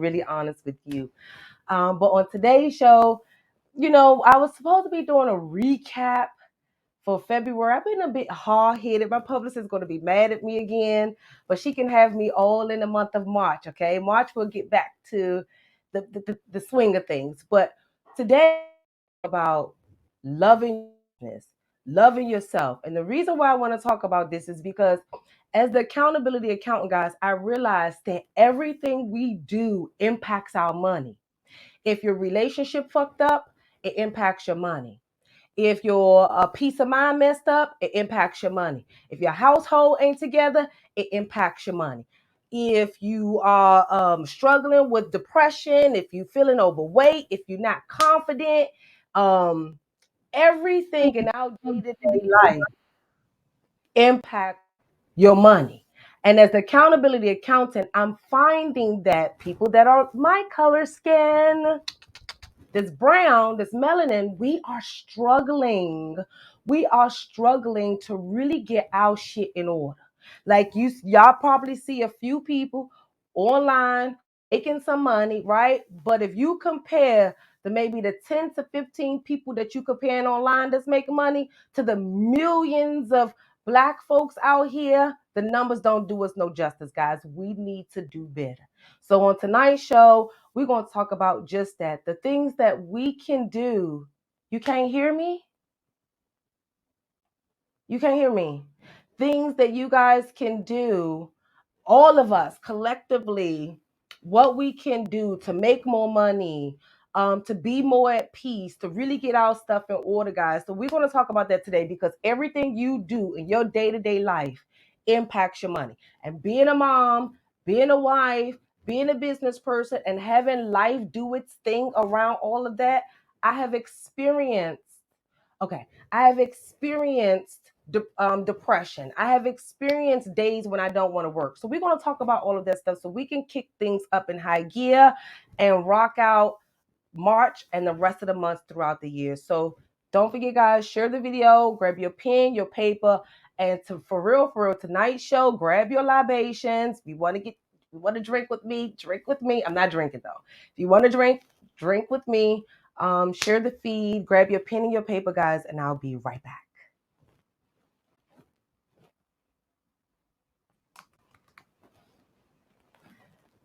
really honest with you. But on today's show, I was supposed to be doing a recap for February. I've been a bit hard-headed. My publicist is going to be mad at me again, but she can have me all in the month of March, okay? March, we'll get back to the swing of things. But today, about loving business, loving yourself. And the reason why I want to talk about this is because as the accountability accountant, guys, I realized that everything we do impacts our money. If your relationship fucked up, it impacts your money. If your peace of mind messed up, it impacts your money. If your household ain't together, it impacts your money. If you are struggling with depression, if you're feeling overweight, if you're not confident, um, everything in our day-to-day life impacts your money. And as the accountability accountant, I'm finding that people that are my color skin, this brown, this melanin, we are struggling. We are struggling to really get our shit in order. Like y'all probably see a few people online making some money, right? But if you compare maybe the 10 to 15 people that you comparing online that's making money to the millions of black folks out here, the numbers don't do us no justice, guys. We need to do better. So on tonight's show, we're going to talk about just that. The things that we can do. You can't hear me? You can't hear me. Things that you guys can do, all of us collectively, what we can do to make more money, to be more at peace, to really get our stuff in order, guys. So we're going to talk about that today because everything you do in your day-to-day life impacts your money. And being a mom, being a wife, being a business person, and having life do its thing around all of that, I have experienced. Okay, I have experienced depression. I have experienced days when I don't want to work. So we're going to talk about all of that stuff so we can kick things up in high gear and rock out March and the rest of the months throughout the year. So don't forget, guys, share the video, grab your pen, your paper, and for real, tonight's show, grab your libations. If you want to drink with me, drink with me. I'm not drinking though. If you want to drink with me. Share the feed, grab your pen and your paper, guys, and I'll be right back.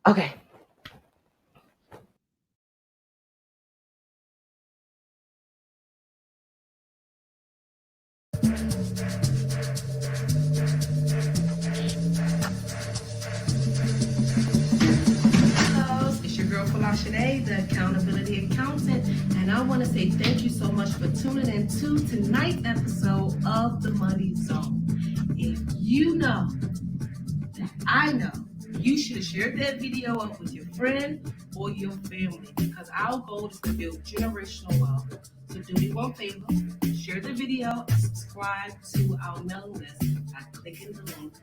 Okay. Hello, it's your girl Folasade, the accountability accountant, and I want to say thank you so much for tuning in to tonight's episode of The Money Zone. If you know that I know, you should have shared that video up with your friend or your family because our goal is to build generational wealth. So do me one favor, share the video and subscribe to our mailing list by clicking the link.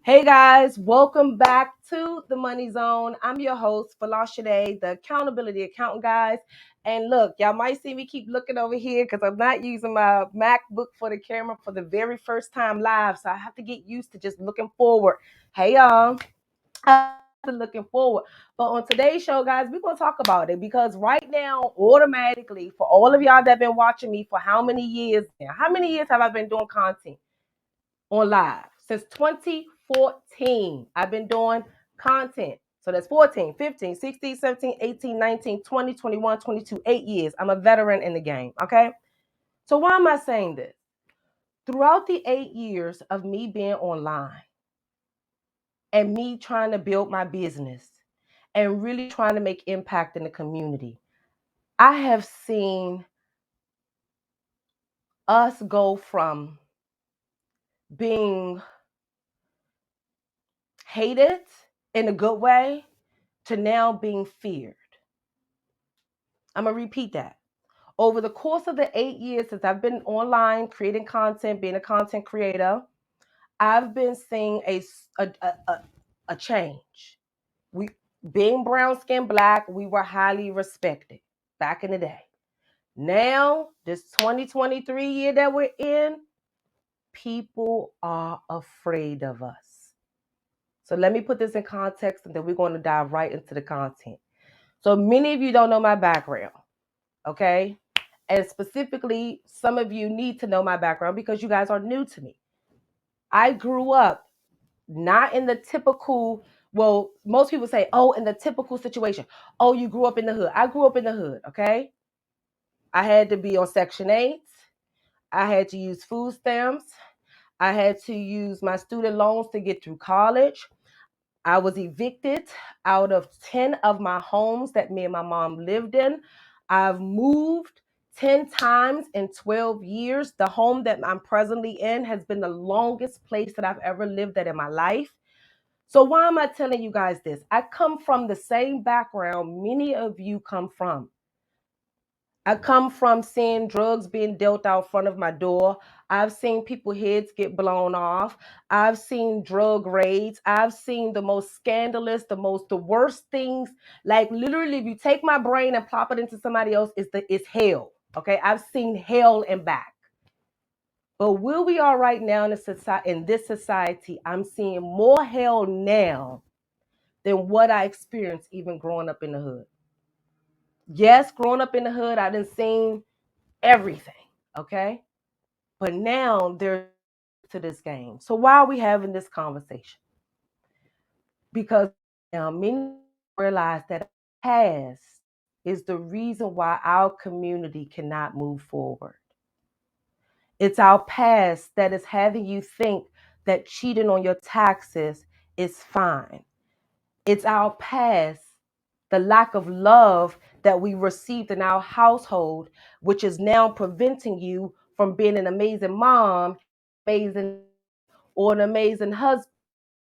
Hey guys, welcome back to the Money Zone. I'm your host, Folasade, the accountability accountant, guys. And look, y'all might see me keep looking over here because I'm not using my MacBook for the camera for the very first time live. So I have to get used to just looking forward. Hey y'all, I'm looking forward. But on today's show, guys, we're going to talk about it because right now, automatically, for all of y'all that have been watching me for how many years now? How many years have I been doing content on live? Since 2014. 2014. I've been doing content. So that's 14, 15, 16, 17, 18, 19, 20, 21, 22, 8 years. I'm a veteran in the game, okay? So why am I saying this? Throughout the 8 years of me being online and me trying to build my business and really trying to make impact in the community, I have seen us go from being hated in a good way to now being feared. I'm going to repeat that. Over the course of the 8 years since I've been online creating content, being a content creator, I've been seeing a change. We, being brown skinned black, we were highly respected back in the day. Now, this 2023 year that we're in, people are afraid of us. So let me put this in context and then we're going to dive right into the content. So many of you don't know my background, okay? And specifically, some of you need to know my background because you guys are new to me. I grew up not in the typical, well, most people say, oh, in the typical situation. Oh, you grew up in the hood. I grew up in the hood, okay? I had to be on Section 8. I had to use food stamps. I had to use my student loans to get through college. I was evicted out of 10 of my homes that me and my mom lived in. I've moved 10 times in 12 years. The home that I'm presently in has been the longest place that I've ever lived at in my life. So why am I telling you guys this? I come from the same background many of you come from. I come from seeing drugs being dealt out front of my door. I've seen people heads get blown off. I've seen drug raids. I've seen the most scandalous, the worst things. Like literally, if you take my brain and plop it into somebody else, it's hell. Okay, I've seen hell and back. But where we are right now in this society, I'm seeing more hell now than what I experienced even growing up in the hood. Yes, growing up in the hood, I done seen everything, okay? But now there's to this game. So why are we having this conversation? Because now many realize that past is the reason why our community cannot move forward. It's our past that is having you think that cheating on your taxes is fine. It's our past, the lack of love that we received in our household, which is now preventing you from being an amazing mom, amazing, or an amazing husband,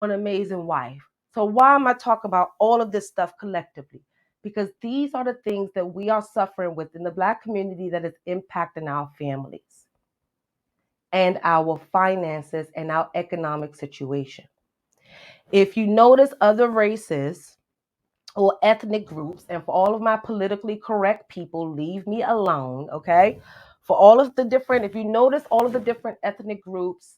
or an amazing wife. So why am I talking about all of this stuff collectively? Because these are the things that we are suffering with in the Black community that is impacting our families and our finances and our economic situation. If you notice other races or ethnic groups, and for all of my politically correct people, leave me alone, okay? For all of the different, if you notice all of the different ethnic groups,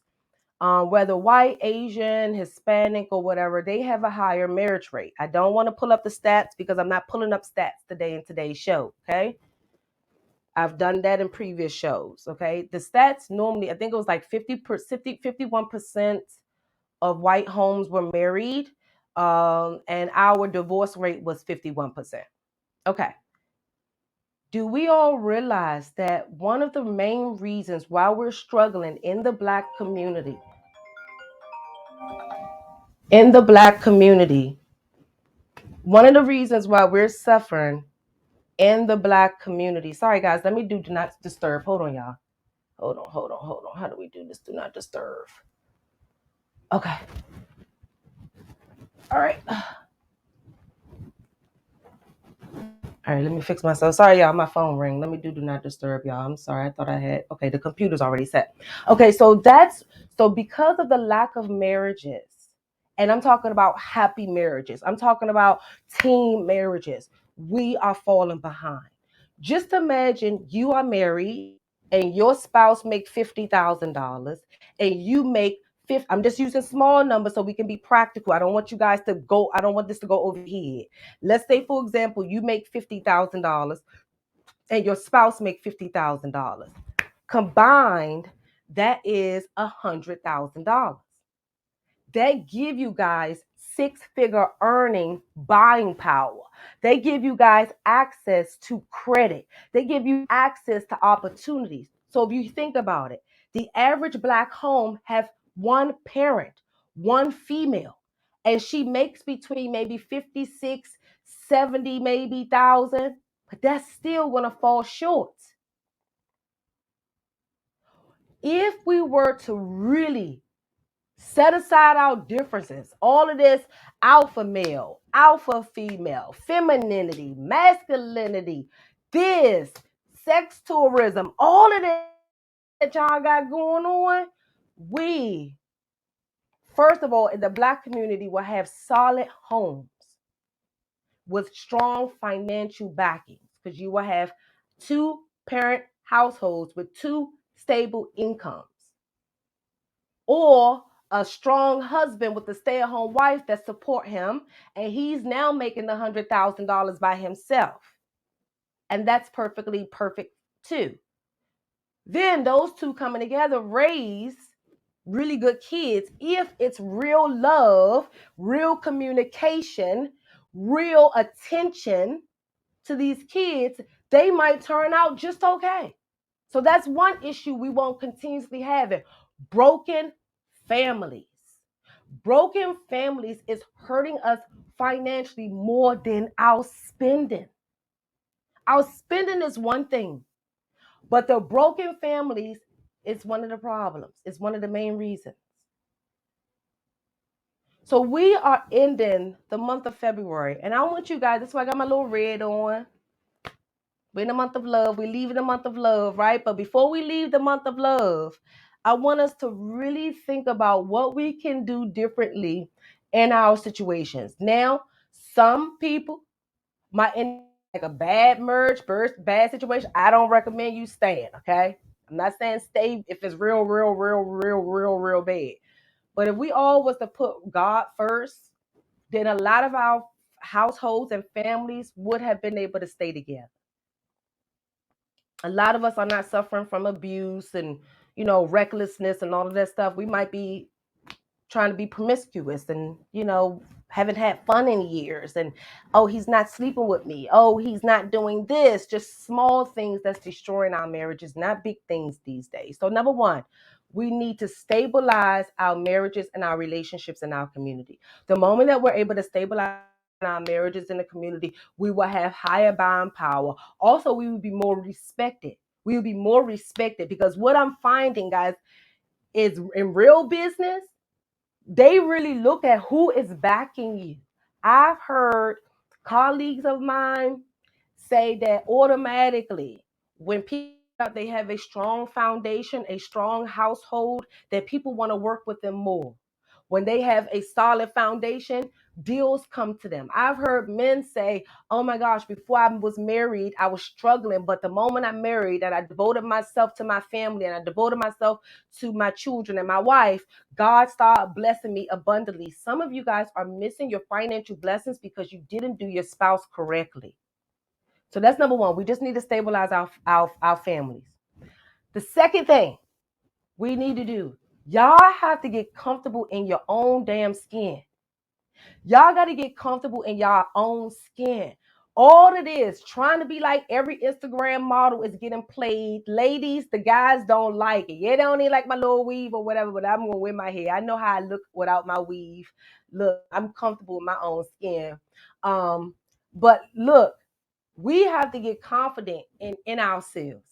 whether white, Asian, Hispanic, or whatever, they have a higher marriage rate. I don't want to pull up the stats because I'm not pulling up stats today in today's show, okay? I've done that in previous shows, okay? The stats normally, I think it was like 51% of white homes were married, and our divorce rate was 51%. Okay. Do we all realize that one of the main reasons why we're struggling in the Black community, one of the reasons why we're suffering in the Black community, sorry guys, let me do not disturb. Hold on, y'all. Hold on. How do we do this? Do not disturb. Okay. All right. All right, let me fix myself. Sorry, y'all, my phone rang. Let me do not disturb, y'all. I'm sorry. I thought I had, okay, the computer's already set. Okay, so because of the lack of marriages, and I'm talking about happy marriages, I'm talking about teen marriages, we are falling behind. Just imagine you are married and your spouse make $50,000 and you make I'm just using small numbers so we can be practical. I don't want this to go overhead. Let's say, for example, you make $50,000 and your spouse make $50,000. Combined, that is $100,000. They give you guys six-figure earning buying power. They give you guys access to credit. They give you access to opportunities. So if you think about it, the average Black home have one parent, one female, and she makes between maybe 56, 70 maybe thousand, but that's still going to fall short. If we were to really set aside our differences, all of this alpha male, alpha female, femininity, masculinity, this, sex tourism, all of that that y'all got going on, we, first of all, in the Black community will have solid homes with strong financial backings because you will have two parent households with two stable incomes, or a strong husband with a stay-at-home wife that support him, and he's now making $100,000 by himself, and that's perfectly perfect too. Then those two coming together raise really good kids if it's real love, real communication, real attention to these kids. They might turn out just okay. So that's one issue we won't continuously have it. Broken families. Broken families is hurting us financially more than our spending. Our spending is one thing, but the broken families is one of the problems. It's one of the main reasons. So we are ending the month of February, and I want you guys, that's why I got my little red on. We're in the month of love. We leave in the month of love, right? But before we leave the month of love, I want us to really think about what we can do differently in our situations. Now, some people might end up like a bad merge, bad situation. I don't recommend you staying, okay? I'm not saying stay if it's real bad. But if we all was to put God first, then a lot of our households and families would have been able to stay together. A lot of us are not suffering from abuse and recklessness and all of that stuff. We might be trying to be promiscuous and haven't had fun in years, and oh, he's not sleeping with me, oh, he's not doing this. Just small things that's destroying our marriages, not big things these days. So number one, we need to stabilize our marriages and our relationships in our community. The moment that we're able to stabilize our marriages in the community, we will have higher buying power. Also, we will be more respected. We will be more respected because what I'm finding, guys, is in real business, they really look at who is backing you. I've heard colleagues of mine say that automatically when people they have a strong foundation, a strong household, that people want to work with them more. When they have a solid foundation, deals come to them. I've heard men say, oh my gosh, before I was married, I was struggling. But the moment I married and I devoted myself to my family and I devoted myself to my children and my wife, God started blessing me abundantly. Some of you guys are missing your financial blessings because you didn't do your spouse correctly. So that's number one. We just need to stabilize our families. The second thing we need to do, y'all have to get comfortable in your own damn skin. Y'all got to get comfortable in y'all own skin. All it is, trying to be like every Instagram model is getting played. Ladies, the guys don't like it. Yeah, they don't even like my little weave or whatever, but I'm going to wear my hair. I know how I look without my weave. Look, I'm comfortable in my own skin. But look, we have to get confident in ourselves.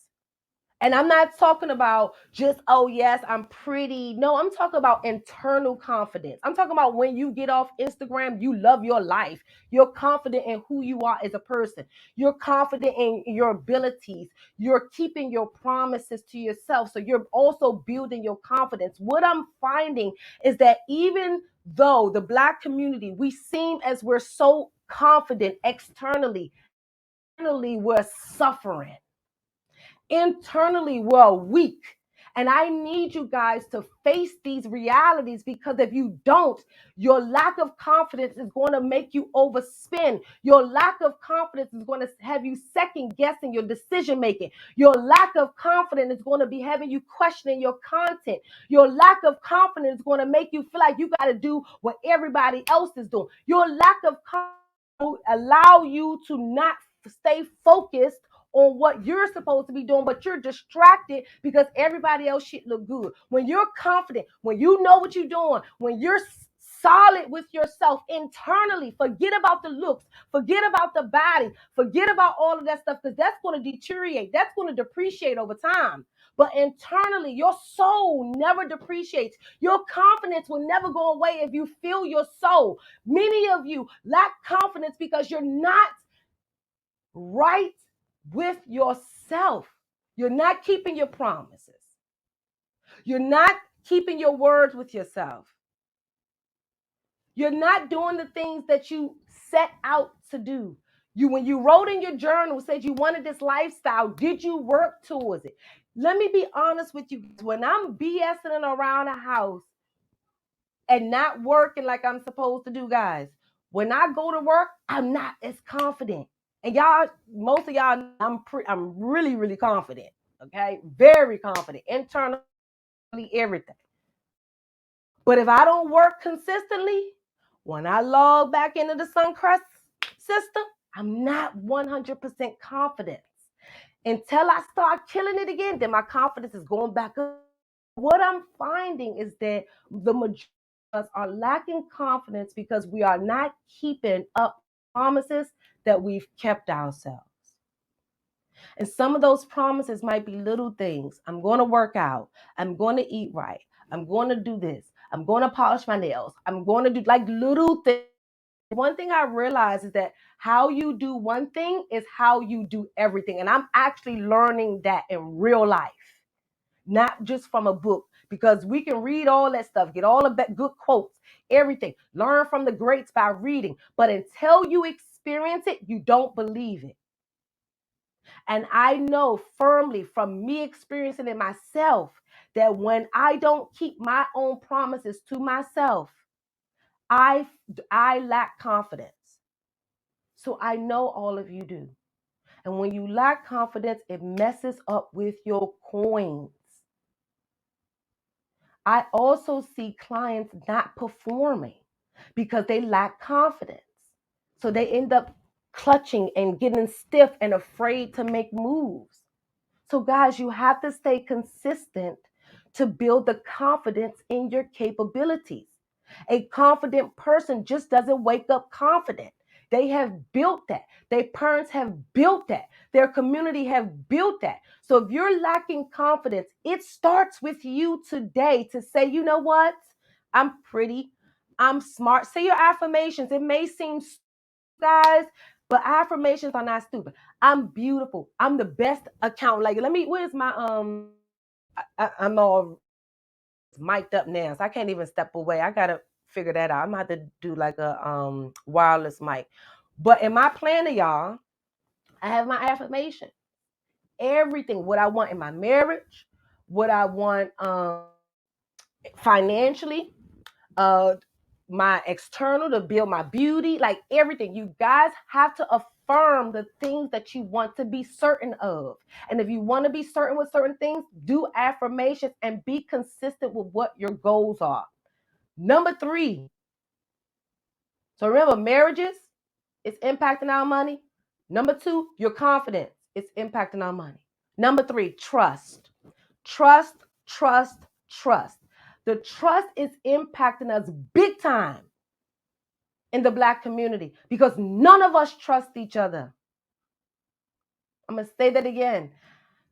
And I'm not talking about just, oh, yes, I'm pretty. No, I'm talking about internal confidence. I'm talking about when you get off Instagram, you love your life. You're confident in who you are as a person. You're confident in your abilities. You're keeping your promises to yourself. So you're also building your confidence. What I'm finding is that even though the Black community, we seem as we're so confident externally, internally we're suffering. Internally, we're weak. And I need you guys to face these realities, because if you don't, your lack of confidence is going to make you overspend. Your lack of confidence is going to have you second guessing your decision making. Your lack of confidence is going to be having you questioning your content. Your lack of confidence is going to make you feel like you got to do what everybody else is doing. Your lack of confidence will allow you to not stay focused on what you're supposed to be doing, but you're distracted because everybody else shit look good. When you're confident, when you know what you're doing, when you're solid with yourself internally, forget about the looks, forget about the body, forget about all of that stuff, because that's going to deteriorate, that's going to depreciate over time. But internally, your soul never depreciates. Your confidence will never go away if you feel your soul. Many of you lack confidence because you're not right with yourself. You're not keeping your promises. You're not keeping your words with yourself. You're not doing the things that you set out to do. When you wrote in your journal, said you wanted this lifestyle, did you work towards it? Let me be honest with you. When I'm BSing around a house and not working like I'm supposed to do, guys, when I go to work, I'm not as confident. And y'all, most of y'all, I'm really, really confident. Okay, very confident, internally, everything. But if I don't work consistently, when I log back into the Suncrest system, I'm not 100% confident. Until I start killing it again, then my confidence is going back up. What I'm finding is that the majority of us are lacking confidence because we are not keeping up promises that we've kept ourselves. And some of those promises might be little things. I'm going to work out. I'm going to eat right. I'm going to do this. I'm going to polish my nails. I'm going to do like little things. One thing I realize is that how you do one thing is how you do everything. And I'm actually learning that in real life, not just from a book, because we can read all that stuff, get all of that good quotes, everything, learn from the greats by reading. But until you experience it, you don't believe it. And I know firmly from me experiencing it myself that when I don't keep my own promises to myself, I lack confidence. So I know all of you do. And when you lack confidence, it messes up with your coins. I also see clients not performing because they lack confidence. So they end up clutching and getting stiff and afraid to make moves. So guys, you have to stay consistent to build the confidence in your capabilities. A confident person just doesn't wake up confident. They have built that. Their parents have built that. Their community have built that. So if you're lacking confidence, it starts with you today to say, you know what? I'm pretty. I'm smart. Say your affirmations. It may seem, guys, but affirmations are not stupid. I'm beautiful. I'm the best account. Like, where's my I'm all mic'd up now, so I can't even step away. I gotta figure that out. I'm gonna have to do like a wireless mic. But in my planner, y'all, I have my affirmation. Everything, what I want in my marriage, what I want financially, uh my external to build my beauty, like everything. You guys have to affirm the things that you want to be certain of. And if you want to be certain with certain things, do affirmations and be consistent with what your goals are. Number 3. So remember, marriages, it's impacting our money. Number 2, your confidence, it's impacting our money. Number 3, trust. Trust, trust, trust. The trust is impacting us big time in the Black community because none of us trust each other. I'm going to say that again.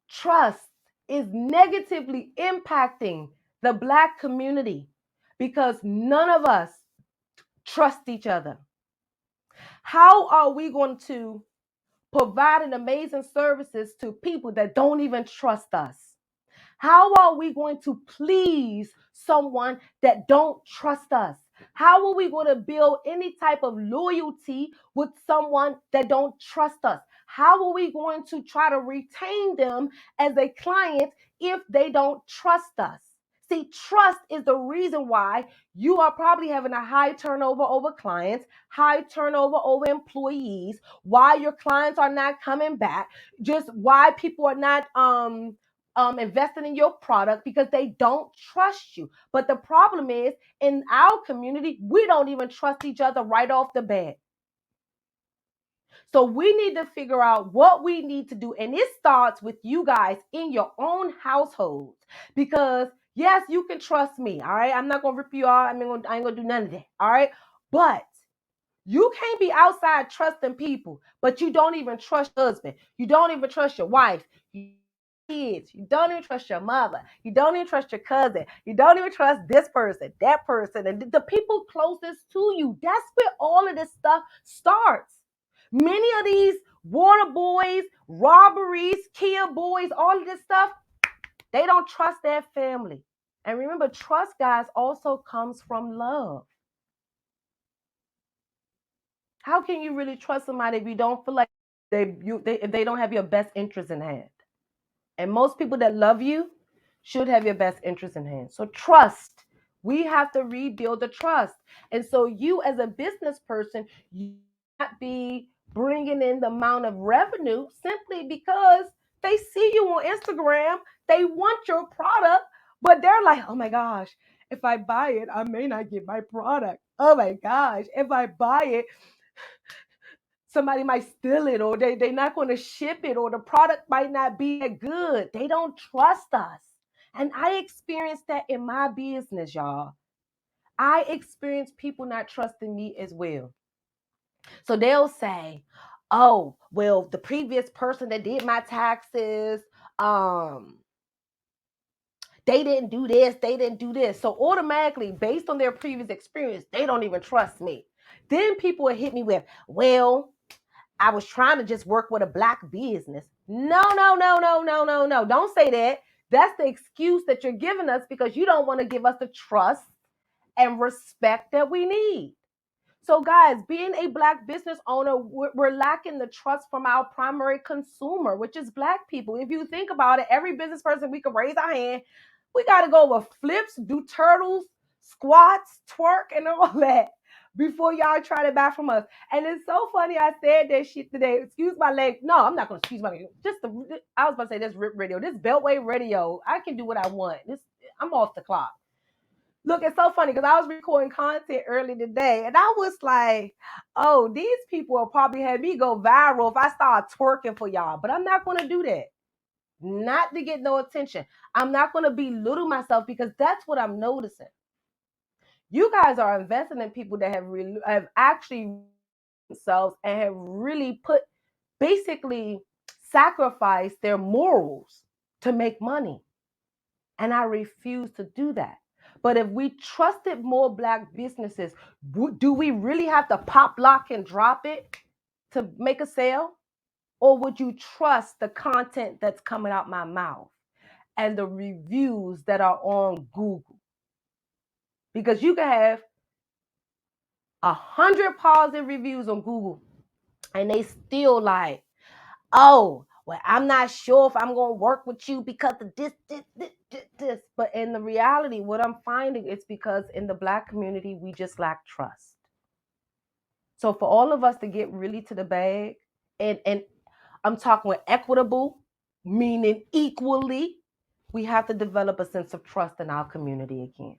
Trust is negatively impacting the Black community because none of us trust each other. How are we going to provide an amazing services to people that don't even trust us? How are we going to please someone that don't trust us? How are we going to build any type of loyalty with someone that don't trust us? How are we going to try to retain them as a client if they don't trust us? See, trust is the reason why you are probably having a high turnover over clients, high turnover over employees, why your clients are not coming back, just why people are not investing in your product because they don't trust you. But the problem is, in our community, we don't even trust each other right off the bat. So we need to figure out what we need to do. And it starts with you guys in your own households. Because yes, you can trust me. All right. I'm not gonna rip you off. I ain't gonna do none of that. All right. But you can't be outside trusting people, but you don't even trust your husband. You don't even trust your wife. Kids. You don't even trust your mother. You don't even trust your cousin. You don't even trust this person, that person, and the people closest to you. That's where all of this stuff starts. Many of these water boys, robberies, Kia boys, all of this stuff, they don't trust their family. And remember, trust, guys, also comes from love. How can you really trust somebody if you don't feel like if they don't have your best interest in hand? And most people that love you should have your best interest in hand. So trust. We have to rebuild the trust. And so you as a business person, you not be bringing in the amount of revenue simply because they see you on Instagram, they want your product, but they're like, oh my gosh, if I buy it, I may not get my product. Oh my gosh, if I buy it, somebody might steal it, or they're not going to ship it, or the product might not be that good. They don't trust us. And I experienced that in my business, y'all. I experienced people not trusting me as well. So they'll say, oh, well, the previous person that did my taxes, they didn't do this, they didn't do this. So automatically, based on their previous experience, they don't even trust me. Then people will hit me with, well, I was trying to just work with a black business. No, no, no, no, no, no, no. Don't say that. That's the excuse that you're giving us because you don't want to give us the trust and respect that we need. So, guys, being a black business owner, we're lacking the trust from our primary consumer, which is black people. If you think about it, every business person, we can raise our hand. We got to go with flips, do turtles, squats, twerk, and all that before y'all try to buy from us. And it's so funny. I said that shit today. Excuse my leg. No, I'm not going to excuse my leg. I was about to say this rip radio, this Beltway radio. I can do what I want. I'm off the clock. Look, it's so funny because I was recording content early today and I was like, oh, these people will probably have me go viral if I start twerking for y'all. But I'm not going to do that. Not to get no attention. I'm not going to belittle myself because that's what I'm noticing. You guys are investing in people that have actually themselves and have really basically sacrificed their morals to make money. And I refuse to do that. But if we trusted more black businesses, do we really have to pop, lock, and drop it to make a sale? Or would you trust the content that's coming out my mouth and the reviews that are on Google? Because you can have 100 positive reviews on Google and they still like, oh, well, I'm not sure if I'm going to work with you because of this. But in the reality, what I'm finding is because in the black community, we just lack trust. So for all of us to get really to the bag, and I'm talking with equitable, meaning equally, we have to develop a sense of trust in our community again.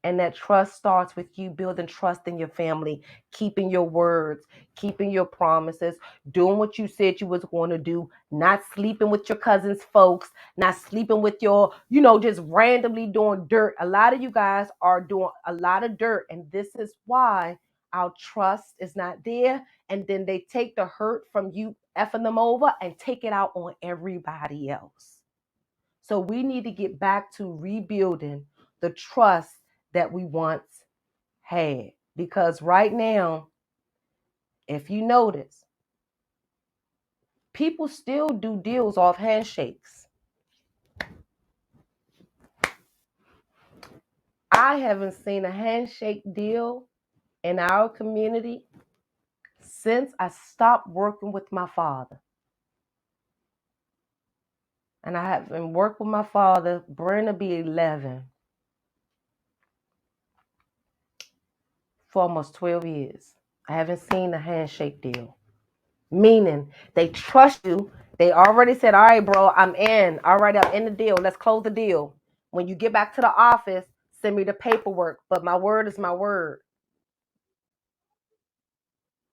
And that trust starts with you building trust in your family, keeping your words, keeping your promises, doing what you said you was going to do, not sleeping with your cousin's folks, not sleeping with your, just randomly doing dirt. A lot of you guys are doing a lot of dirt. And this is why our trust is not there. And then they take the hurt from you effing them over and take it out on everybody else. So we need to get back to rebuilding the trust that we once had. Because right now, if you notice, people still do deals off handshakes. I haven't seen a handshake deal in our community since I stopped working with my father. And I have been working with my father, Brenda be 11, for almost 12 years. I haven't seen a handshake deal. Meaning they trust you. They already said, all right, bro, I'm in. All right, I'm in the deal. Let's close the deal. When you get back to the office, send me the paperwork. But my word is my word.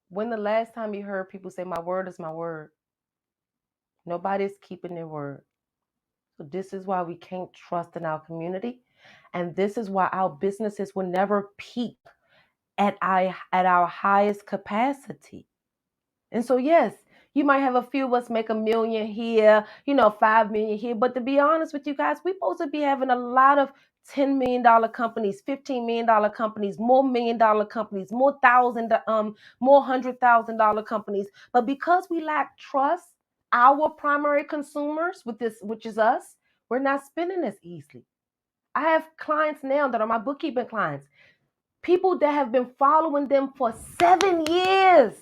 When the last time you heard people say, my word is my word? Nobody's keeping their word. So this is why we can't trust in our community. And this is why our businesses will never peak at our highest capacity. And so, yes, you might have a few of us make $1 million here, 5 million here. But to be honest with you guys, we're supposed to be having a lot of $10 million companies, $15 million companies, more $1 million companies, more $100,000 companies. But because we lack trust, our primary consumers with this, which is us, we're not spending as easily. I have clients now that are my bookkeeping clients. People that have been following them for 7 years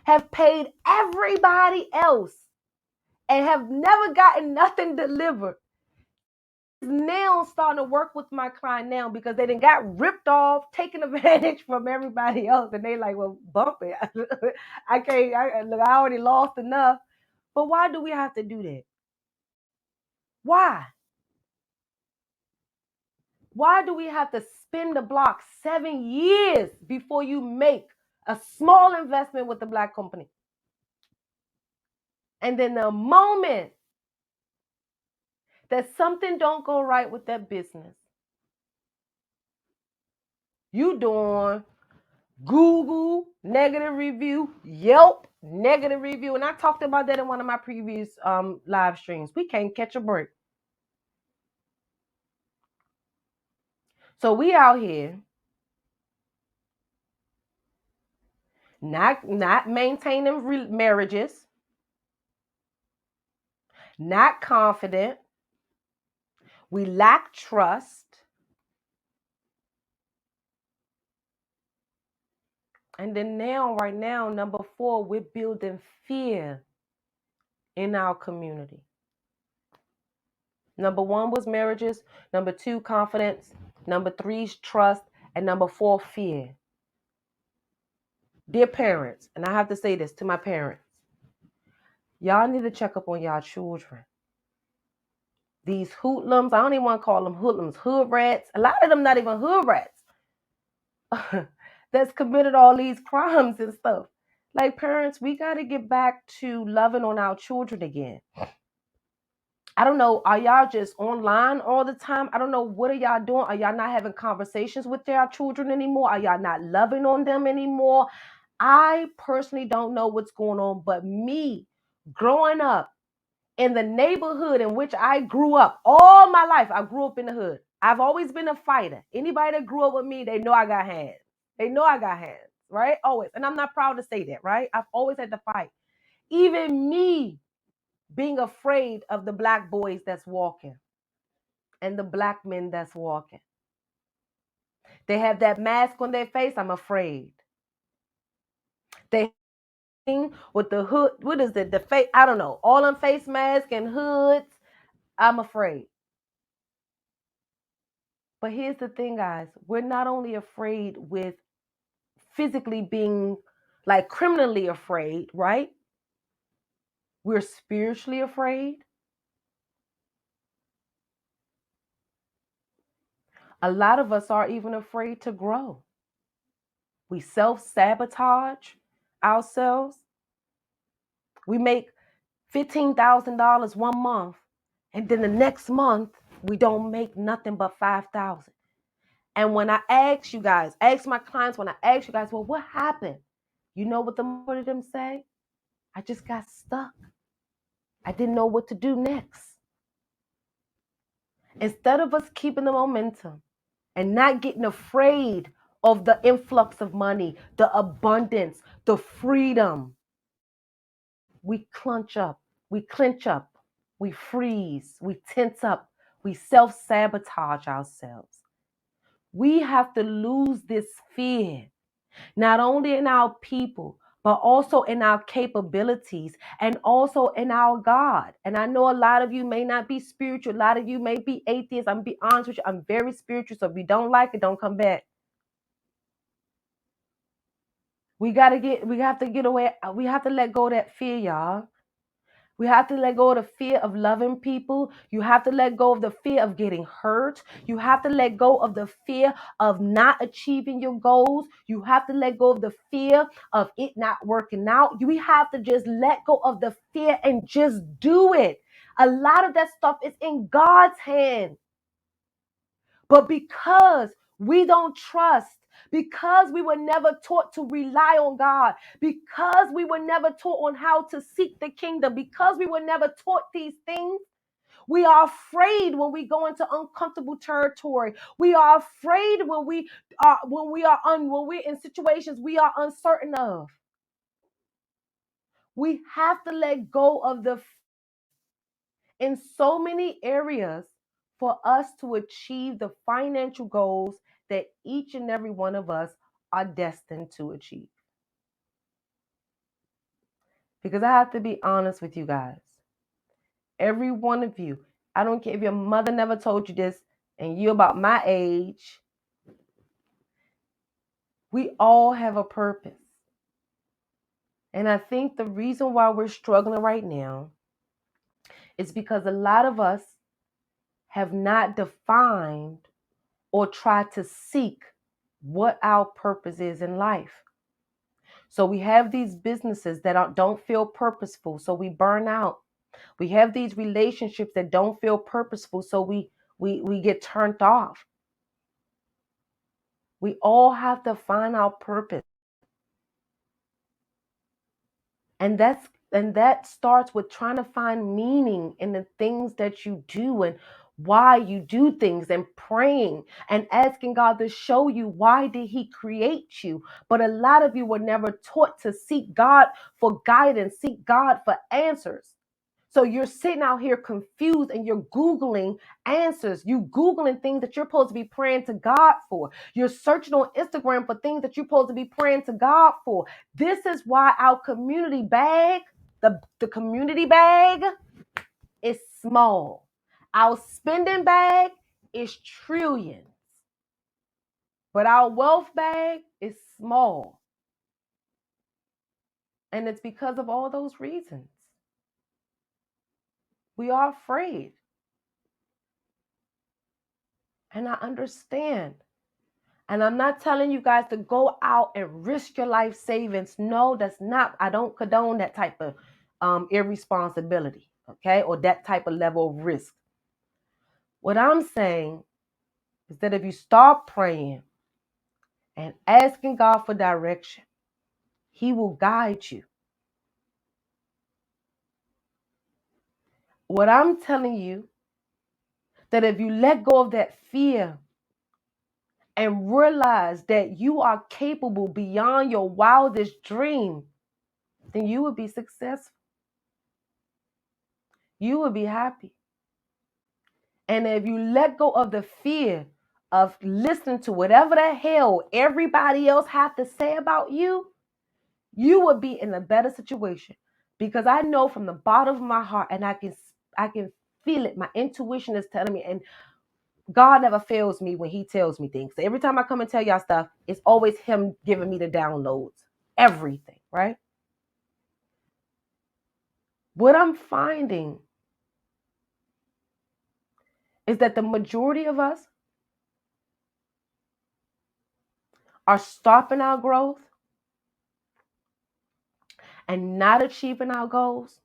have paid everybody else and have never gotten nothing delivered. Now starting to work with my client now because they done got ripped off, taken advantage from everybody else, and they like, well, bump it. I can't. Look, I already lost enough. But why do we have to do that? Why? Why do we have to spin the block 7 years before you make a small investment with the black company? And then the moment that something don't go right with that business, you doing Google negative review, Yelp negative review. And I talked about that in one of my previous live streams. We can't catch a break. So we out here not maintaining marriages, not confident. We lack trust. And then now, right now, number 4, we're building fear in our community. Number 1 was marriages. Number 2, confidence. Number 3 is trust. And number 4, fear. Dear parents, and I have to say this to my parents, y'all need to check up on y'all children. These hoodlums, I don't even want to call them hoodlums, hood rats. A lot of them not even hood rats. That's committed all these crimes and stuff. Like, parents, we got to get back to loving on our children again. I don't know. Are y'all just online all the time? I don't know. What are y'all doing? Are y'all not having conversations with their children anymore? Are y'all not loving on them anymore? I personally don't know what's going on, but me growing up in the neighborhood in which I grew up all my life, I grew up in the hood. I've always been a fighter. Anybody that grew up with me, they know I got hands. They know I got hands, right? Always. And I'm not proud to say that, right? I've always had to fight. Even me being afraid of the black boys that's walking and the black men that's walking. They have that mask on their face. I'm afraid. They with the hood, what is it? The face, I don't know. All on face mask and hoods. I'm afraid. But here's the thing, guys. We're not only afraid with physically being like criminally afraid, right? We're spiritually afraid. A lot of us are even afraid to grow. We self-sabotage ourselves. We make $15,000 one month, and then the next month we don't make nothing but 5,000. And when I ask you guys, ask my clients, when I ask you guys, well, what happened? You know what the majority of them say? I just got stuck. I didn't know what to do next. Instead of us keeping the momentum and not getting afraid of the influx of money, the abundance, the freedom, we clench up, we freeze, we tense up, we self-sabotage ourselves. We have to lose this fear, not only in our people, but also in our capabilities and also in our God. And I know a lot of you may not be spiritual. A lot of you may be atheists. I'm be honest with you. I'm very spiritual. So if you don't like it, don't come back. We have to get away. We have to let go of that fear, y'all. We have to let go of the fear of loving people. You have to let go of the fear of getting hurt. You have to let go of the fear of not achieving your goals. You have to let go of the fear of it not working out. We have to just let go of the fear and just do it. A lot of that stuff is in God's hand. But because we don't trust, because we were never taught to rely on God, because we were never taught on how to seek the kingdom, because we were never taught these things, we are afraid when we go into uncomfortable territory. We are afraid when we're in situations we are uncertain of. We have to let go of the in so many areas for us to achieve the financial goals that each and every one of us are destined to achieve. Because I have to be honest with you guys. Every one of you, I don't care if your mother never told you this and you're about my age, we all have a purpose. And I think the reason why we're struggling right now is because a lot of us have not defined or tried to seek what our purpose is in life. So we have these businesses that don't feel purposeful, so we burn out. We have these relationships that don't feel purposeful, so we get turned off. We all have to find our purpose. And that starts with trying to find meaning in the things that you do and why you do things, and praying and asking God to show you why did he create you. But a lot of you were never taught to seek God for guidance, seek God for answers. So you're sitting out here confused and you're Googling answers. You Googling things that you're supposed to be praying to God for. You're searching on Instagram for things that you're supposed to be praying to God for. This is why our community bag, the community bag is small. Our spending bag is trillions. But our wealth bag is small. And it's because of all those reasons. We are afraid. And I understand. And I'm not telling you guys to go out and risk your life savings. No, that's not. I don't condone that type of irresponsibility, okay, or that type of level of risk. What I'm saying is that if you start praying and asking God for direction, he will guide you. What I'm telling you, that if you let go of that fear and realize that you are capable beyond your wildest dream, then you will be successful. You will be happy. And if you let go of the fear of listening to whatever the hell everybody else have to say about you, you will be in a better situation. Because I know from the bottom of my heart, and I can feel it. My intuition is telling me, and God never fails me when he tells me things. So every time I come and tell y'all stuff, it's always him giving me the downloads. Everything, right? What I'm finding is that the majority of us are stopping our growth and not achieving our goals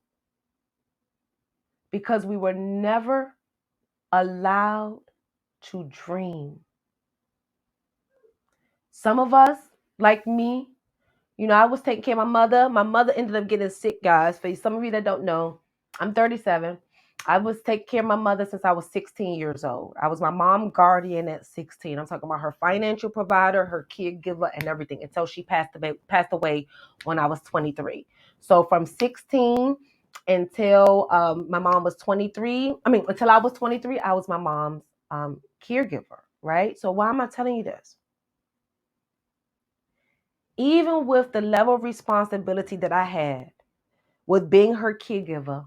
because we were never allowed to dream. Some of us, like me, I was taking care of my mother. My mother ended up getting sick, guys. For some of you that don't know, I'm 37. I was taking care of my mother since I was 16 years old. I was my mom guardian at 16. I'm talking about her financial provider, her caregiver, and everything until she passed away when I was 23. So from 16 until my mom was 23. Until I was 23, I was my mom's caregiver. right? So why am I telling you this? Even with the level of responsibility that I had with being her caregiver,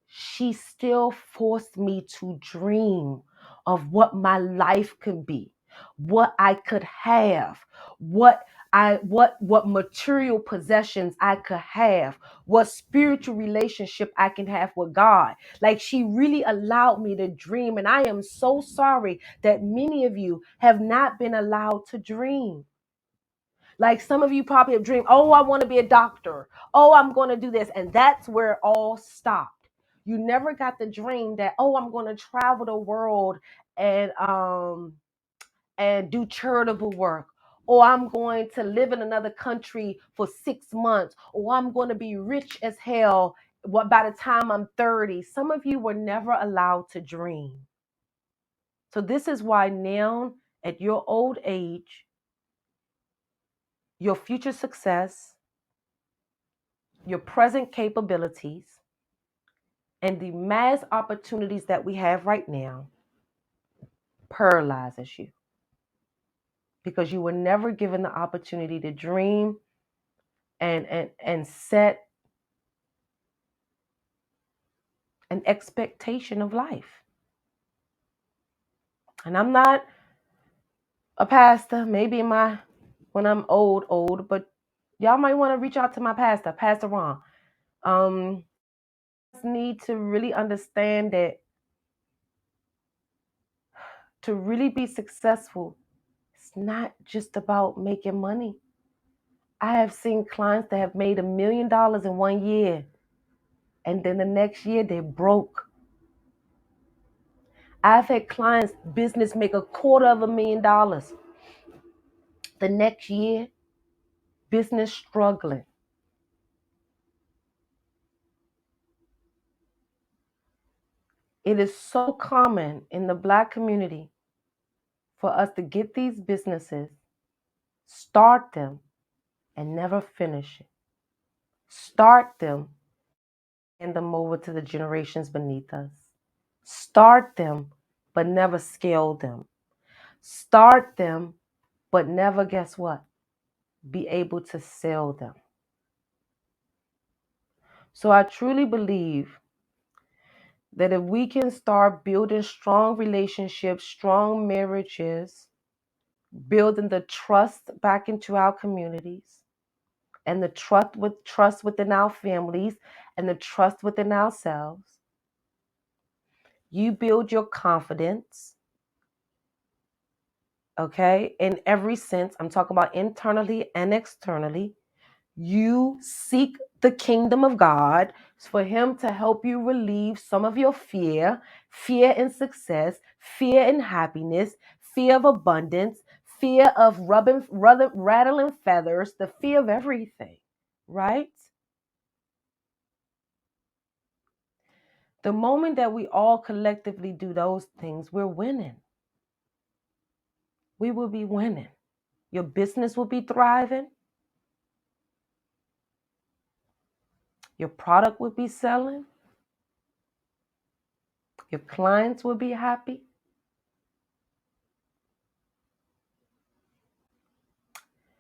she still forced me to dream of what my life could be, what I could have, what material possessions I could have, what spiritual relationship I can have with God. Like, she really allowed me to dream, and I am so sorry that many of you have not been allowed to dream. Like, some of you probably have dreamed, oh, I want to be a doctor. Oh, I'm going to do this. And that's where it all stopped. You never got the dream that, oh, I'm going to travel the world and do charitable work. Or I'm going to live in another country for 6 months. Or I'm going to be rich as hell by the time I'm 30. Some of you were never allowed to dream. So this is why now, at your old age, your future success, your present capabilities, and the mass opportunities that we have right now paralyzes you, because you were never given the opportunity to dream and set an expectation of life. And I'm not a pastor, maybe when I'm old, but y'all might want to reach out to my pastor, Pastor Ron. Need to really understand that to really be successful, it's not just about making money. I have seen clients that have made $1 million in 1 year, and then the next year they broke. I've had clients' business make $250,000. The next year, business struggling. It is so common in the Black community for us to get these businesses, start them, and never finish it. Start them and them over to the generations beneath us. Start them, but never scale them. Start them, but never, guess what? Be able to sell them. So I truly believe that if we can start building strong relationships, strong marriages, building the trust back into our communities, and the trust within our families, and the trust within ourselves, you build your confidence, okay? In every sense, I'm talking about internally and externally. You seek the kingdom of God for him to help you relieve some of your fear in success, fear in happiness, fear of abundance, fear of rattling feathers, the fear of everything, right? The moment that we all collectively do those things, we're winning. We will be winning. Your business will be thriving. Your product will be selling. Your clients will be happy.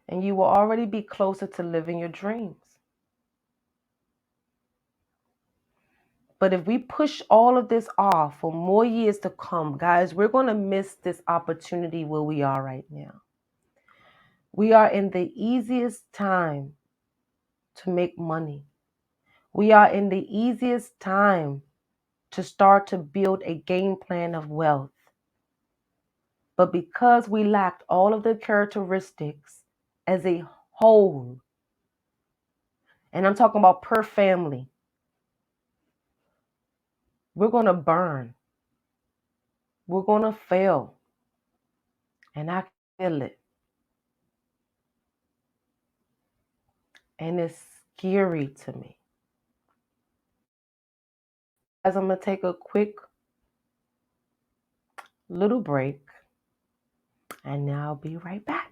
And you will already be closer to living your dreams. But if we push all of this off for more years to come, guys, we're going to miss this opportunity where we are right now. We are in the easiest time to make money. We are in the easiest time to start to build a game plan of wealth. But because we lacked all of the characteristics as a whole, and I'm talking about per family, we're going to burn. We're going to fail. And I feel it. And it's scary to me. As I'm going to take a quick little break, and now I'll be right back.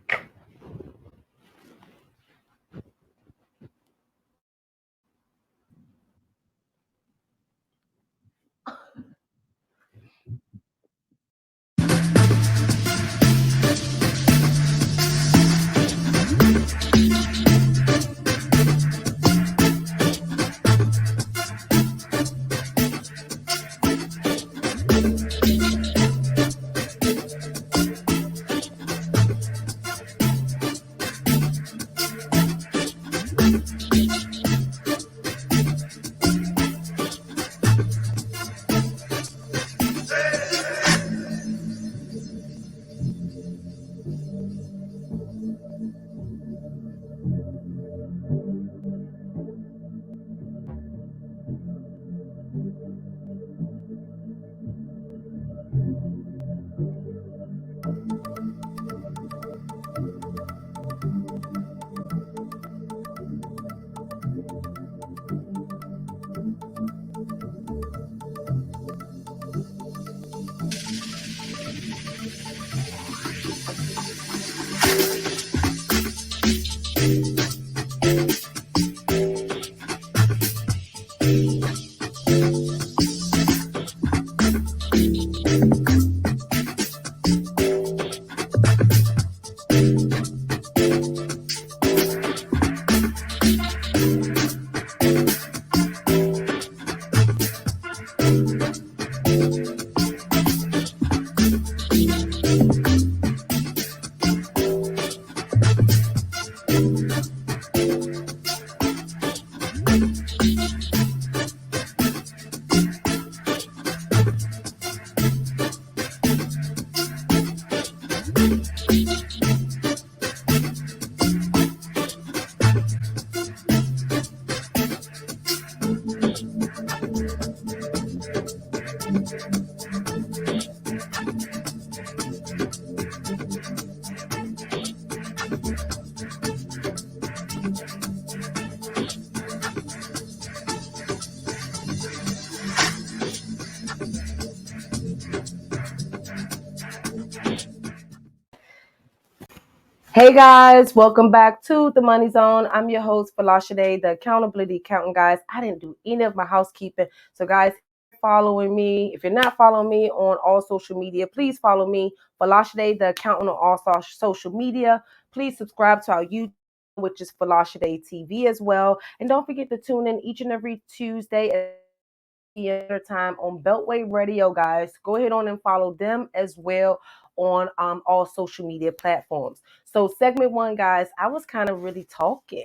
Hey guys, welcome back to the Money Zone. I'm your host, Folasade, the accountability accountant. Guys, I didn't do any of my housekeeping. So guys, following me. If you're not following me on all social media, please follow me, Folasade, the accountant on all social media. Please subscribe to our YouTube, which is Folasade TV as well. And don't forget to tune in each and every Tuesday at time on Beltway Radio, guys. Go ahead on and follow them as well on all social media platforms. So segment one, guys, I was kind of really talking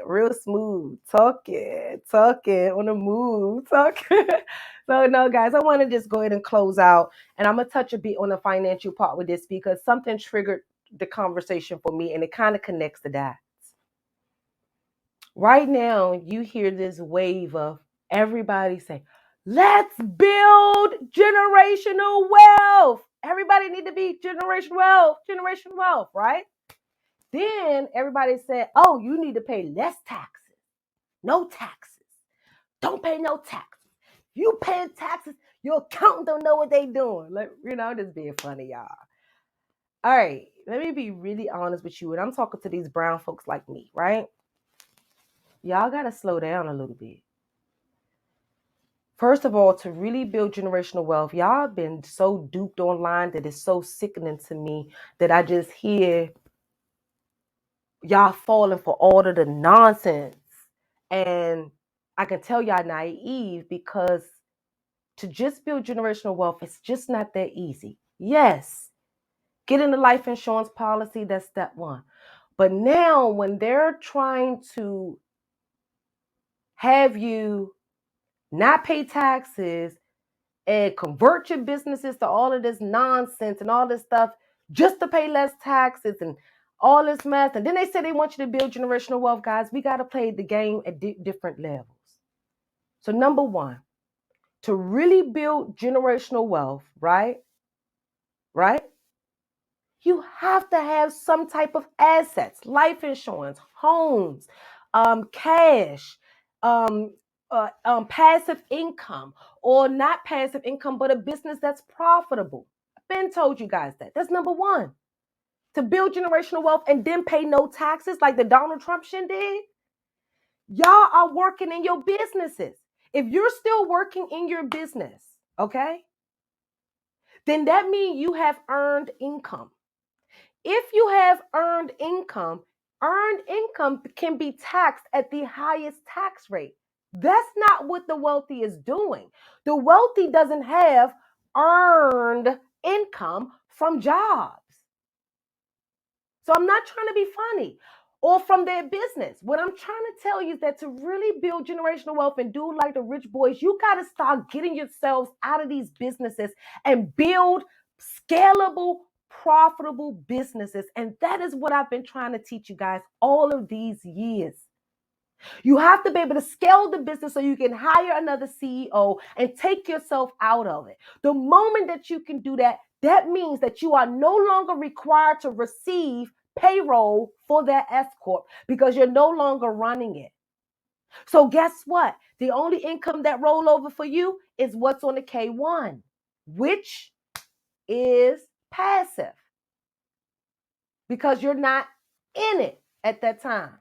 real smooth, talking on the move, talking. So no, guys, I want to just go ahead and close out, and I'm gonna touch a bit on the financial part with this because something triggered the conversation for me, and it kind of connects to that. Right now, you hear this wave of everybody say, let's build generational wealth. Everybody need to be generational wealth, right? Then everybody said, oh, you need to pay less taxes, no taxes. Don't pay no taxes. You paying taxes, your accountant don't know what they doing. Like, I'm just being funny, y'all. All right, let me be really honest with you. And I'm talking to these brown folks like me, right? Y'all got to slow down a little bit. First of all, to really build generational wealth, y'all have been so duped online that it's so sickening to me that I just hear y'all falling for all of the nonsense. And I can tell y'all naive because to just build generational wealth, it's just not that easy. Yes, getting a life insurance policy, that's step one. But now when they're trying to have you not pay taxes and convert your businesses to all of this nonsense and all this stuff just to pay less taxes and all this mess. And then they say they want you to build generational wealth, guys. We got to play the game at different levels. So number one, to really build generational wealth, right? You have to have some type of assets, life insurance, homes, cash, um, passive income, or not passive income, but a business that's profitable. I've been told you guys that. That's number one. To build generational wealth and then pay no taxes like the Donald Trump shit did. Y'all are working in your businesses. If you're still working in your business, okay, then that means you have earned income. If you have earned income can be taxed at the highest tax rate. That's not what the wealthy is doing. The wealthy doesn't have earned income from jobs. So I'm not trying to be funny or from their business. What I'm trying to tell you is that to really build generational wealth and do like the rich boys, you got to start getting yourselves out of these businesses and build scalable, profitable businesses. And that is what I've been trying to teach you guys all of these years. You have to be able to scale the business so you can hire another CEO and take yourself out of it. The moment that you can do that, that means that you are no longer required to receive payroll for that S Corp because you're no longer running it. So guess what? The only income that roll over for you is what's on the K1, which is passive because you're not in it at that time.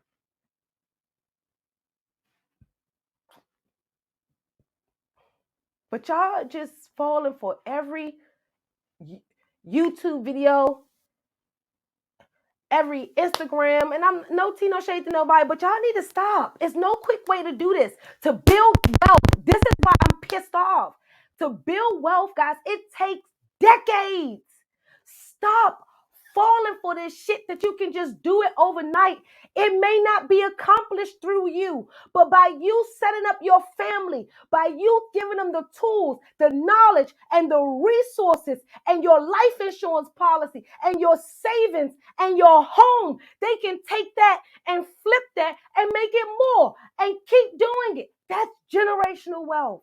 But y'all just falling for every YouTube video, every Instagram, and I'm no tea, no shade to nobody, but y'all need to stop. It's no quick way to do this. To build wealth, this is why I'm pissed off. To build wealth, guys, it takes decades. Stop falling for this shit that you can just do it overnight. It may not be accomplished through you, but by you setting up your family, by you giving them the tools, the knowledge, and the resources, and your life insurance policy, and your savings, and your home, they can take that and flip that and make it more and keep doing it. That's generational wealth.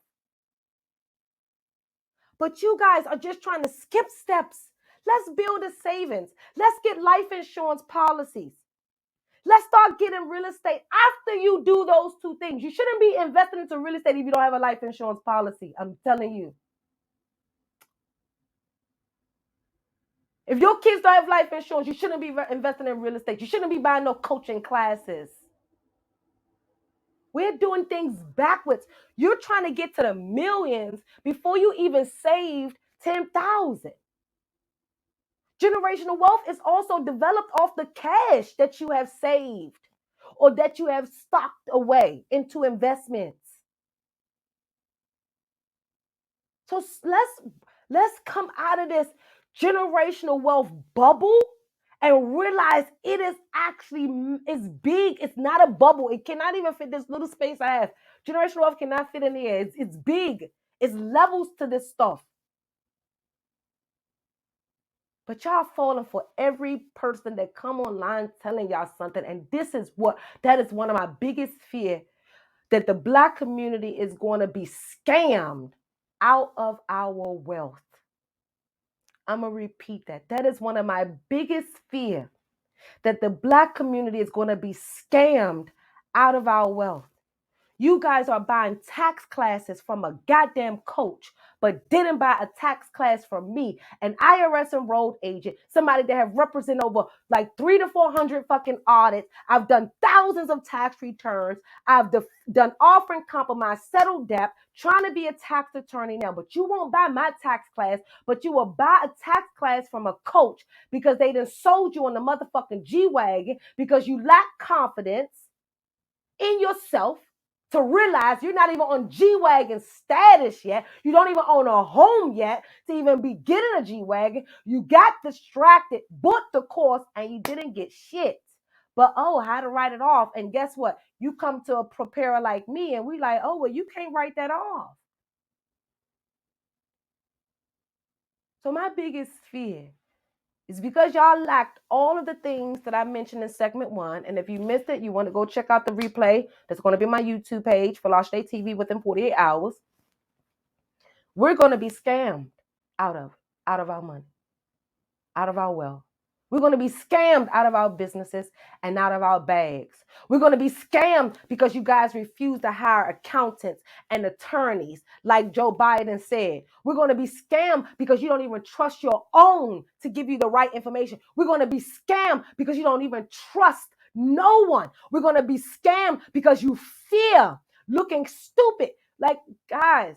But you guys are just trying to skip steps. Let's build a savings. Let's get life insurance policies. Let's start getting real estate after you do those two things. You shouldn't be investing into real estate if you don't have a life insurance policy. I'm telling you. If your kids don't have life insurance, you shouldn't be investing in real estate. You shouldn't be buying no coaching classes. We're doing things backwards. You're trying to get to the millions before you even saved 10,000. Generational wealth is also developed off the cash that you have saved or that you have stocked away into investments. So let's come out of this generational wealth bubble and realize it is actually it's big. It's not a bubble. It cannot even fit this little space I have. Generational wealth cannot fit in here. It's big. It's levels to this stuff. But y'all falling for every person that come online telling y'all something. And that is one of my biggest fear, that the Black community is going to be scammed out of our wealth. I'm going to repeat that. That is one of my biggest fear, that the Black community is going to be scammed out of our wealth. You guys are buying tax classes from a goddamn coach, but didn't buy a tax class from me, an IRS enrolled agent, somebody that have represented over like 300 to 400 fucking audits. I've done thousands of tax returns. I've done offering compromise, settled debt, trying to be a tax attorney now. But you won't buy my tax class, but you will buy a tax class from a coach because they done sold you on the motherfucking G-Wagon because you lack confidence in yourself to realize you're not even on G-Wagon status yet. You don't even own a home yet to even be getting a G-Wagon. You got distracted, booked the course, and you didn't get shit. But, how to write it off. And guess what? You come to a preparer like me, and we like, well, you can't write that off. So my biggest fear is because y'all lacked all of the things that I mentioned in segment 1. And if you missed it, you want to go check out the replay. That's going to be my YouTube page, Folasade TV, within 48 hours. We're going to be scammed out of our money, out of our wealth. We're going to be scammed out of our businesses and out of our bags. We're going to be scammed because you guys refuse to hire accountants and attorneys like Joe Biden said. We're going to be scammed because you don't even trust your own to give you the right information. We're going to be scammed because you don't even trust no one. We're going to be scammed because you fear looking stupid. Like, guys,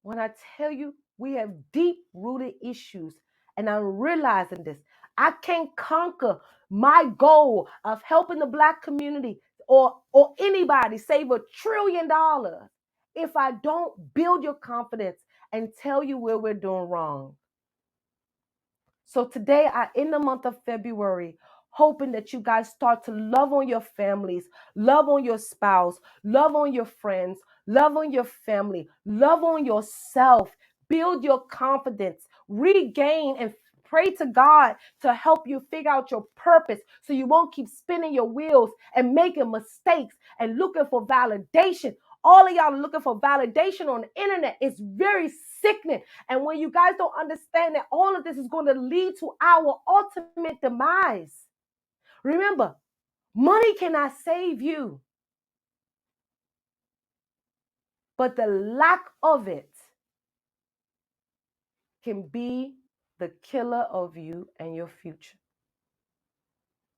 when I tell you we have deep-rooted issues, and I'm realizing this, I can't conquer my goal of helping the Black community or anybody save $1 trillion if I don't build your confidence and tell you where we're doing wrong. So today, in the month of February, hoping that you guys start to love on your families, love on your spouse, love on your friends, love on your family, love on yourself, build your confidence, regain and pray to God to help you figure out your purpose so you won't keep spinning your wheels and making mistakes and looking for validation. All of y'all are looking for validation on the internet. It's very sickening. And when you guys don't understand that all of this is going to lead to our ultimate demise, remember, money cannot save you, but the lack of it can be the killer of you and your future.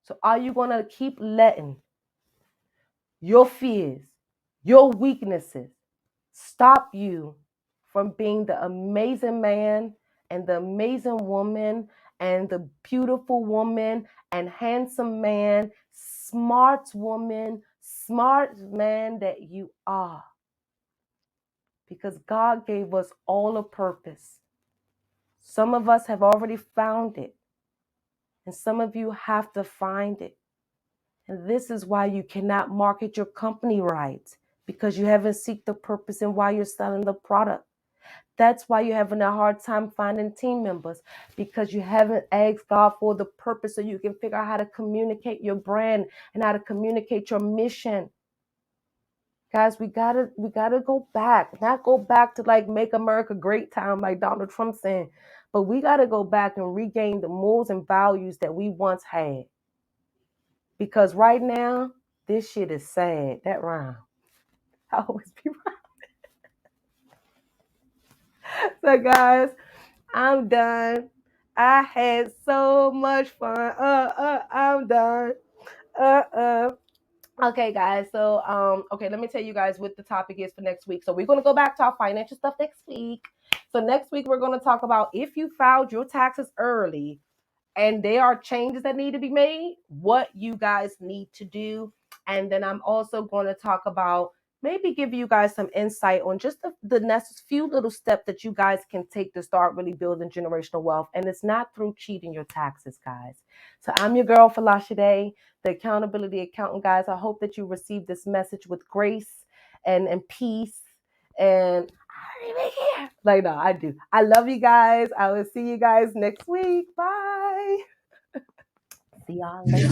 So are you going to keep letting your fears, your weaknesses stop you from being the amazing man and the amazing woman and the beautiful woman and handsome man, smart woman, smart man that you are? Because God gave us all a purpose. Some of us have already found it, and some of you have to find it. And this is why you cannot market your company right, because you haven't seeked the purpose and why you're selling the product. That's why you're having a hard time finding team members, because you haven't asked God for the purpose so you can figure out how to communicate your brand and how to communicate your mission. Guys, we gotta go back, not go back to like make America great time like Donald Trump saying, but we gotta go back and regain the morals and values that we once had. Because right now, this shit is sad. That rhyme. I always be right. So guys, I'm done. I had so much fun. I'm done. Uh, uh. Okay, guys. So, okay, let me tell you guys what the topic is for next week. So, we're going to go back to our financial stuff next week. So, next week, we're going to talk about if you filed your taxes early and there are changes that need to be made, what you guys need to do. And then I'm also going to talk about maybe give you guys some insight on just the next few little steps that you guys can take to start really building generational wealth. And it's not through cheating your taxes, guys. So I'm your girl, Folasade, the accountability accountant, guys. I hope that you receive this message with grace and peace. And I don't even care. Like, no, I do. I love you guys. I will see you guys next week. Bye. See y'all later.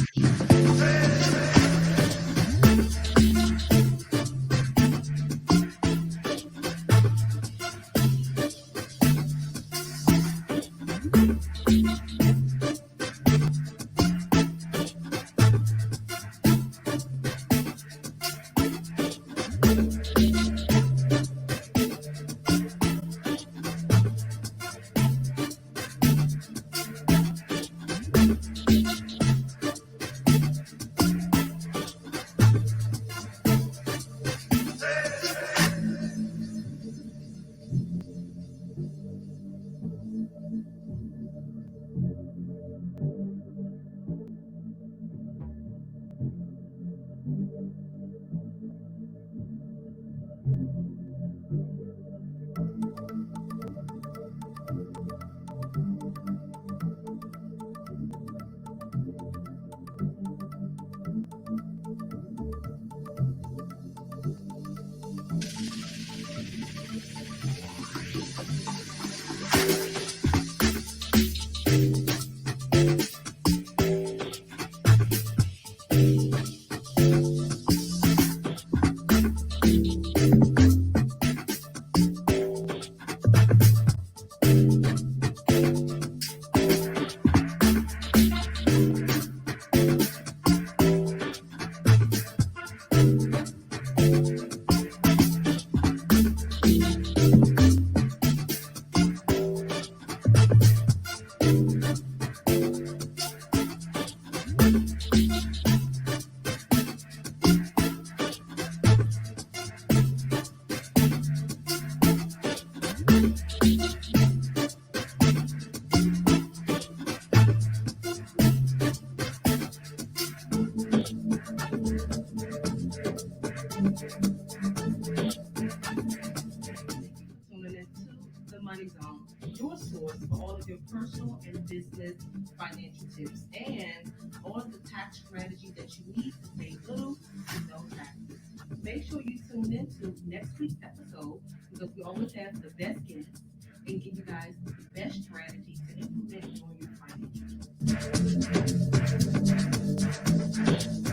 Tuning into the Money Zone, your source for all of your personal and business financial tips and all of the tax strategies that you need to pay little to no taxes. Make sure you tune in to next week's episode because we always have the best guests and give you guys the best strategies to implement on your financial.